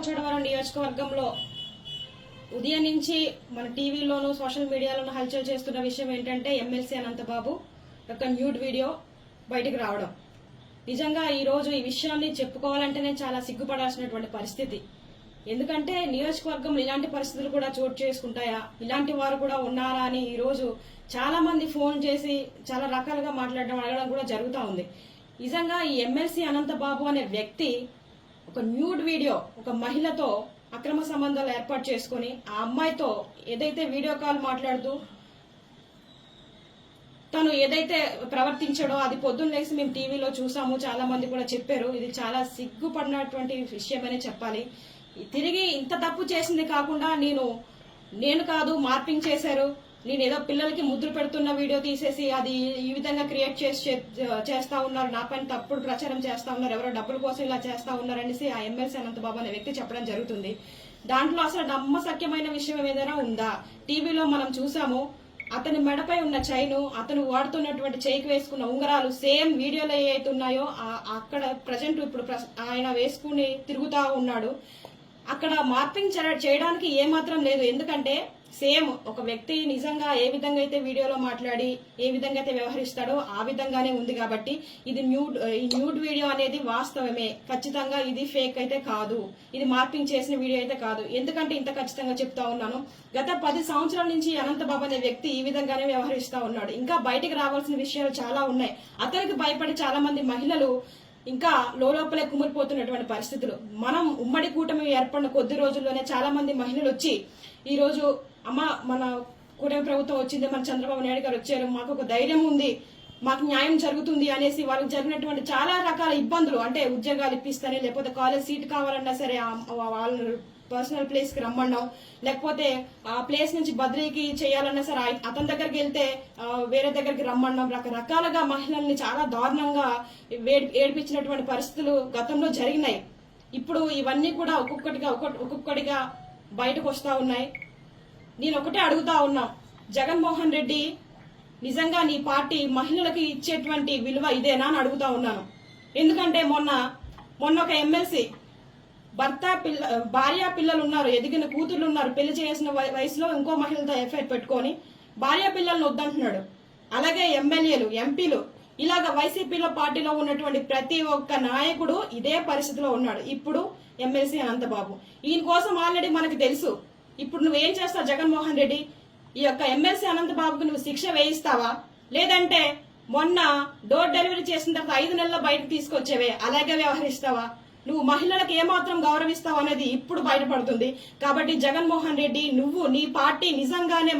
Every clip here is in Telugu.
రంపచోడవరం నియోజకవర్గంలో ఉదయం నుంచి మన టీవీలోను సోషల్ మీడియాలోను హల్చల్ చేస్తున్న విషయం ఏంటంటే ఎమ్మెల్సీ అనంతబాబు యొక్క న్యూడ్ వీడియో బయటికి రావడం. నిజంగా ఈ రోజు ఈ విషయాన్ని చెప్పుకోవాలంటేనే చాలా సిగ్గుపడాల్సినటువంటి పరిస్థితి. ఎందుకంటే నియోజకవర్గంలో ఇలాంటి పరిస్థితులు కూడా చోటు చేసుకుంటాయా, ఇలాంటి వారు కూడా ఉన్నారా అని ఈ రోజు చాలా మంది ఫోన్ చేసి చాలా రకాలుగా మాట్లాడడం అడగడం కూడా జరుగుతూ ఉంది. నిజంగా ఈ ఎమ్మెల్సీ అనంతబాబు అనే వ్యక్తి ఒక న్యూడ్ వీడియో ఒక మహిళతో అక్రమ సంబంధాలు ఏర్పాటు చేసుకుని ఆ అమ్మాయితో ఏదైతే వీడియో కాల్ మాట్లాడుతూ తను ఏదైతే ప్రవర్తించాడో అది పొద్దున్న లేసి మేము టీవీలో చూసాము, చాలా మంది కూడా చెప్పారు. ఇది చాలా సిగ్గుపడినటువంటి విషయమని చెప్పాలి. తిరిగి ఇంత తప్పు చేసింది కాకుండా నేను కాదు మార్పింగ్ చేశారు, నేను ఏదో పిల్లలకి ముద్ర పెడుతున్న వీడియో తీసేసి అది ఈ విధంగా క్రియేట్ చేస్తా ఉన్నారు, నా పైన తప్పుడు ప్రచారం చేస్తా ఉన్నారు, ఎవరో డబ్బుల కోసం ఇలా చేస్తా ఉన్నారనేసి ఆ ఎమ్మెల్సీ అనంతబాబు అనే వ్యక్తి చెప్పడం జరుగుతుంది. దాంట్లో అసలు నమ్మశక్యమైన విషయం ఏదైనా ఉందా? టీవీలో మనం చూసాము, అతని మెడపై ఉన్న చైను, అతను వాడుతున్నటువంటి చేయికి వేసుకున్న ఉంగరాలు సేమ్ వీడియోలో ఏవైతే ఉన్నాయో అక్కడ ప్రజెంట్ ఇప్పుడు ఆయన వేసుకుని తిరుగుతా ఉన్నాడు. అక్కడ మార్పింగ్ చేయడానికి ఏమాత్రం లేదు. ఎందుకంటే సేమ్ ఒక వ్యక్తి నిజంగా ఏ విధంగా అయితే వీడియోలో మాట్లాడి ఏ విధంగా అయితే వ్యవహరిస్తాడో ఆ విధంగానే ఉంది. కాబట్టి ఇది న్యూడ్ వీడియో అనేది వాస్తవమే, ఖచ్చితంగా ఇది ఫేక్ అయితే కాదు, ఇది మార్పింగ్ చేసిన వీడియో అయితే కాదు. ఎందుకంటే ఇంత ఖచ్చితంగా చెప్తా ఉన్నాను, గత 10 సంవత్సరాల నుంచి అనంతబాబు అనే వ్యక్తి ఈ విధంగానే వ్యవహరిస్తా ఉన్నాడు. ఇంకా బయటికి రావాల్సిన విషయాలు చాలా ఉన్నాయి. అతనికి భయపడి చాలా మంది మహిళలు ఇంకా లోపలే కుమిలిపోతున్నటువంటి పరిస్థితులు. మనం ఉమ్మడి కూటమి ఏర్పడిన కొద్ది రోజుల్లోనే చాలా మంది మహిళలు వచ్చి ఈ రోజు అమ్మ మన కూటమి ప్రభుత్వం వచ్చింది, మన చంద్రబాబు నాయుడు గారు వచ్చారు, మాకు ఒక ధైర్యం ఉంది, మాకు న్యాయం జరుగుతుంది అనేసి వాళ్ళకి జరిగినటువంటి చాలా రకాల ఇబ్బందులు, అంటే ఉద్యోగాలు ఇప్పిస్తానే, లేకపోతే కాలేజ్ సీట్ కావాలన్నా సరే వాళ్ళ పర్సనల్ ప్లేస్ కి రమ్మన్నాం, లేకపోతే ఆ ప్లేస్ నుంచి బద్రీకి చేయాలన్నా సరే అతని దగ్గరికి వెళ్తే వేరే దగ్గరికి రమ్మన్నాం. రకరకాలుగా మహిళల్ని చాలా దారుణంగా ఏడిపించినటువంటి పరిస్థితులు గతంలో జరిగినాయి. ఇప్పుడు ఇవన్నీ కూడా ఒక్కొక్కటిగా బయటకు వస్తా ఉన్నాయి. నేను ఒకటే అడుగుతా ఉన్నా, జగన్మోహన్ రెడ్డి నిజంగా నీ పార్టీ మహిళలకి ఇచ్చేటువంటి విలువ ఇదేనా అని అడుగుతా ఉన్నాను. ఎందుకంటే మొన్న ఒక ఎమ్మెల్సీ భార్య పిల్లలు ఉన్నారు, ఎదిగిన కూతుర్లు ఉన్నారు, పెళ్లి చేసిన వయసులో ఇంకో మహిళతో ఎఫ్ఐఆర్ పెట్టుకొని భార్య పిల్లల్ని వద్దంటున్నాడు. అలాగే ఎమ్మెల్యేలు, ఎంపీలు, ఇలాగ వైసీపీలో పార్టీలో ఉన్నటువంటి ప్రతి ఒక్క నాయకుడు ఇదే పరిస్థితిలో ఉన్నాడు. ఇప్పుడు ఎమ్మెల్సీ అనంతబాబు, ఈయన కోసం ఆల్రెడీ మనకు తెలుసు. ఇప్పుడు నువ్వేం చేస్తావు జగన్మోహన్ రెడ్డి? ఈ యొక్క ఎమ్మెల్సీ అనంతబాబుకు నువ్వు శిక్ష వేయిస్తావా, లేదంటే మొన్న డోర్ డెలివరీ చేసిన తర్వాత 5 నెలల్లో బయటకు తీసుకొచ్చేవే అలాగే వ్యవహరిస్తావా? నువ్వు మహిళలకు ఏమాత్రం గౌరవిస్తావు అనేది ఇప్పుడు బయటపడుతుంది. కాబట్టి జగన్మోహన్ రెడ్డి, నువ్వు నీ పార్టీ నిజంగానే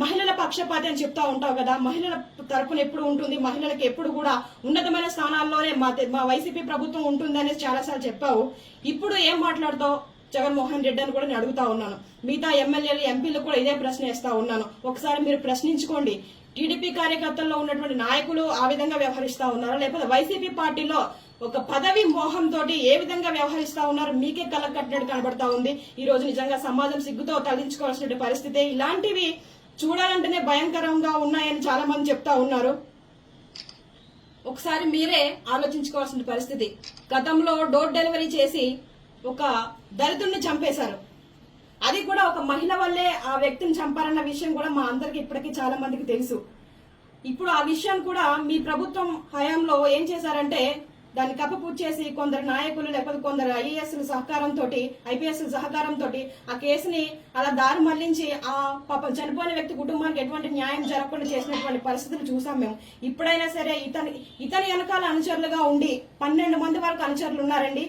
మహిళల పక్షపాతి అని చెప్తా ఉంటావు కదా, మహిళల తరపున ఎప్పుడు ఉంటుంది, మహిళలకు ఎప్పుడు కూడా ఉన్నతమైన స్థానాల్లోనే మా వైసీపీ ప్రభుత్వం ఉంటుంది అనేసి చాలాసార్లు చెప్పావు. ఇప్పుడు ఏం మాట్లాడుతావు జగన్మోహన్ రెడ్డి అని కూడా నేను అడుగుతా ఉన్నాను. మిగతా ఎమ్మెల్యేలు, ఎంపీలు కూడా ఇదే ప్రశ్న వేస్తా ఉన్నాను. ఒకసారి మీరు ప్రశ్నించుకోండి. టీడీపీ కార్యకర్తల్లో ఉన్నటువంటి నాయకులు ఆ విధంగా వ్యవహరిస్తా ఉన్నారా, లేకపోతే వైసీపీ పార్టీలో ఒక పదవి మోహంతో ఏ విధంగా వ్యవహరిస్తా ఉన్నారు మీకే కళ్ళకు కట్టినట్టు కనబడతా ఉంది. ఈ రోజు నిజంగా సమాజం సిగ్గుతో తలదించుకోవాల్సిన పరిస్థితి. ఇలాంటివి చూడాలంటేనే భయంకరంగా ఉన్నాయని చాలా మంది చెప్తా ఉన్నారు. ఒకసారి మీరే ఆలోచించుకోవాల్సిన పరిస్థితి. గతంలో డోర్ డెలివరీ చేసి ఒక దళితుడిని చంపేశారు. అది కూడా ఒక మహిళ వల్లే ఆ వ్యక్తిని చంపారన్న విషయం కూడా మా అందరికి ఇప్పటికీ చాలా మందికి తెలుసు. ఇప్పుడు ఆ విషయం కూడా మీ ప్రభుత్వం హయాంలో ఏం చేశారంటే దాన్ని కప్పపూర్తి చేసి కొందరు నాయకులు లేకపోతే కొందరు ఐఏఎస్ల సహకారంతో, ఐపీఎస్ల సహకారంతో ఆ కేసుని అలా దారి మళ్లించి ఆ పాపం చనిపోయిన వ్యక్తి కుటుంబానికి ఎటువంటి న్యాయం జరగకుండా చేసినటువంటి పరిస్థితులు చూసాం మేము. ఇప్పుడైనా సరే ఇతని వెనకాల అనుచరులుగా ఉండి 12 మంది వరకు అనుచరులు ఉన్నారండి.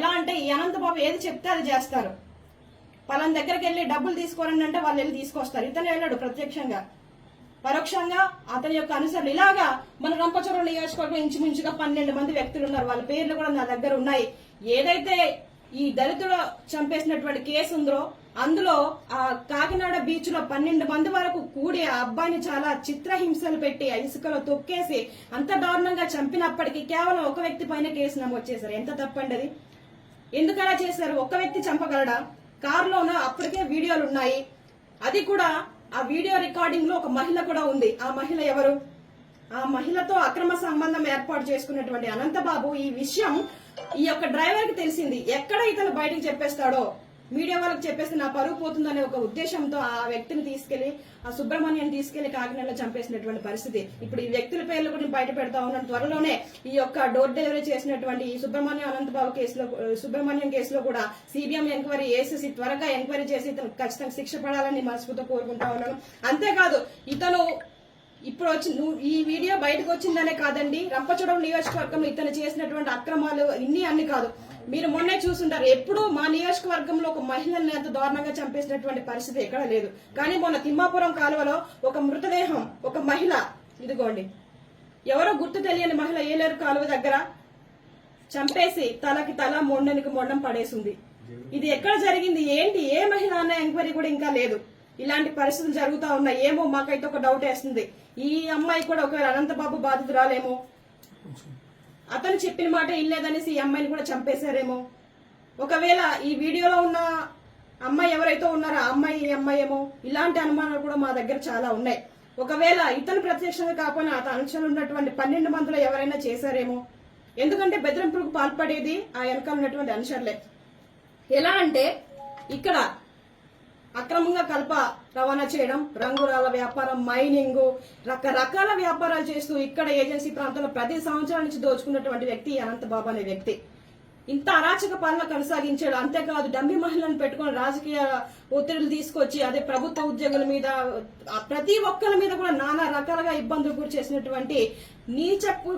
ఎలా అంటే ఈ అనంతబాబు ఏది చెప్తే అది చేస్తారు. పలానా దగ్గరికి వెళ్ళి డబ్బులు తీసుకోరండి అంటే వాళ్ళు వెళ్ళి తీసుకొస్తారు. ఇతను వెళ్ళాడు ప్రత్యక్షంగా, పరోక్షంగా అతని యొక్క అనుసరణ. ఇలాగా మన రంపచోడవరం నియోజకవర్గం ఇంచుమించుగా 12 మంది వ్యక్తులు ఉన్నారు. వాళ్ళ పేర్లు కూడా నా దగ్గర ఉన్నాయి. ఏదైతే ఈ దళితుడు చంపేసినటువంటి కేసు ఉందో అందులో ఆ కాకినాడ బీచ్ లో 12 మంది వరకు కూడి ఆ అబ్బాయిని చాలా చిత్రహింసలు పెట్టి ఇసుకలో తొక్కేసి అంత దారుణంగా చంపినప్పటికీ కేవలం ఒక వ్యక్తి పైన కేసు నమోదు చేశారు. ఎంత తప్పండి అది? ఎందుకు అలా చేశారు? ఒక్క వ్యక్తి చంపగలడా? కారులోన అప్పటికే వీడియోలు ఉన్నాయి. అది కూడా ఆ వీడియో రికార్డింగ్ లో ఒక మహిళ కూడా ఉంది. ఆ మహిళ ఎవరు? ఆ మహిళతో అక్రమ సంబంధం ఏర్పాటు చేసుకున్నటువంటి అనంతబాబు ఈ విషయం ఈ యొక్క డ్రైవర్ కి తెలిసింది ఎక్కడ ఇతను బయటకు చెప్పేస్తాడో, మీడియా వాళ్ళకి చెప్పేస్తే నా పరుగు పోతుందనే ఒక ఉద్దేశంతో ఆ వ్యక్తిని తీసుకెళ్లి, ఆ సుబ్రహ్మణ్యాన్ని తీసుకెళ్లి కాకినాడలో చంపేసినటువంటి పరిస్థితి. ఇప్పుడు ఈ వ్యక్తుల పేర్లు కూడా బయట పెడతా ఉన్నాను. త్వరలోనే ఈ యొక్క డోర్ డెలివరీ చేసినటువంటి ఈ సుబ్రహ్మణ్యం అనంతబాబు కేసులో, సుబ్రహ్మణ్యం కేసులో కూడా సిబిఎం ఎంక్వైరీ చేసేసి త్వరగా ఎంక్వైరీ చేసి ఇతను ఖచ్చితంగా శిక్ష పడాలని మనస్ఫూర్తితో కోరుకుంటా ఉన్నాను. అంతేకాదు ఇతను ఇప్పుడు వచ్చి ఈ వీడియో బయటకు వచ్చిందనే కాదండి, రంపచోడవరం నియోజకవర్గంలో ఇతను చేసినటువంటి అక్రమాలు అన్ని కాదు. మీరు మొన్నే చూసుంటారు, ఎప్పుడు మా నియోజకవర్గంలో ఒక మహిళల్ని అంత దారుణంగా చంపేసినటువంటి పరిస్థితి ఎక్కడ లేదు. కానీ మొన్న తిమ్మాపురం కాలువలో ఒక మృతదేహం, ఒక మహిళ, ఇదిగోండి ఎవరో గుర్తు తెలియని మహిళ ఏలేరు కాలువ దగ్గర చంపేసి తలకి తల, మొండనికి మొండం పడేసింది. ఇది ఎక్కడ జరిగింది, ఏంటి, ఏ మహిళ అన్న ఎంక్వైరీ కూడా ఇంకా లేదు. ఇలాంటి పరిస్థితులు జరుగుతా ఉన్నాయి. ఏమో మాకైతే ఒక డౌట్ వేస్తుంది, ఈ అమ్మాయి కూడా ఒకవేళ అనంతబాబు బాధితురాలేమో, అతను చెప్పిన మాట ఇల్లేదనేసి ఈ అమ్మాయిని కూడా చంపేశారేమో. ఒకవేళ ఈ వీడియోలో ఉన్న అమ్మాయి ఎవరైతే ఉన్నారో ఆ అమ్మాయి ఈ అమ్మాయి ఏమో, ఇలాంటి అనుమానాలు కూడా మా దగ్గర చాలా ఉన్నాయి. ఒకవేళ ఇతను ప్రత్యక్షంగా కాకపోయినా అతను అనుచరులు ఉన్నటువంటి 12 మందిలో ఎవరైనా చేశారేమో. ఎందుకంటే బెదిరింపులకు పాల్పడేది ఆ వెనకాల ఉన్నటువంటి అనుచరులే. ఎలా అంటే ఇక్కడ అక్రమంగా కలప రవాణా చేయడం, రంగురాల వ్యాపారం, మైనింగ్, రకరకాల వ్యాపారాలు చేస్తూ ఇక్కడ ఏజెన్సీ ప్రాంతంలో 10 సంవత్సరాల నుంచి దోచుకున్నటువంటి వ్యక్తి అనంతబాబు అనే వ్యక్తి. ఇంత అరాచక పాలన కొనసాగించాడు. అంతేకాదు డమ్మి మహిళలను పెట్టుకుని రాజకీయ ఒత్తిడిలు తీసుకొచ్చి, అదే ప్రభుత్వ ఉద్యోగుల మీద, ప్రతి ఒక్కరి మీద కూడా నానా రకాలుగా ఇబ్బందులు గురి చేసినటువంటి నీచపు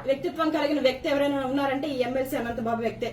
వ్యక్తిత్వం కలిగిన వ్యక్తి ఎవరైనా ఉన్నారంటే ఈ ఎమ్మెల్సీ అనంతబాబు వ్యక్తే.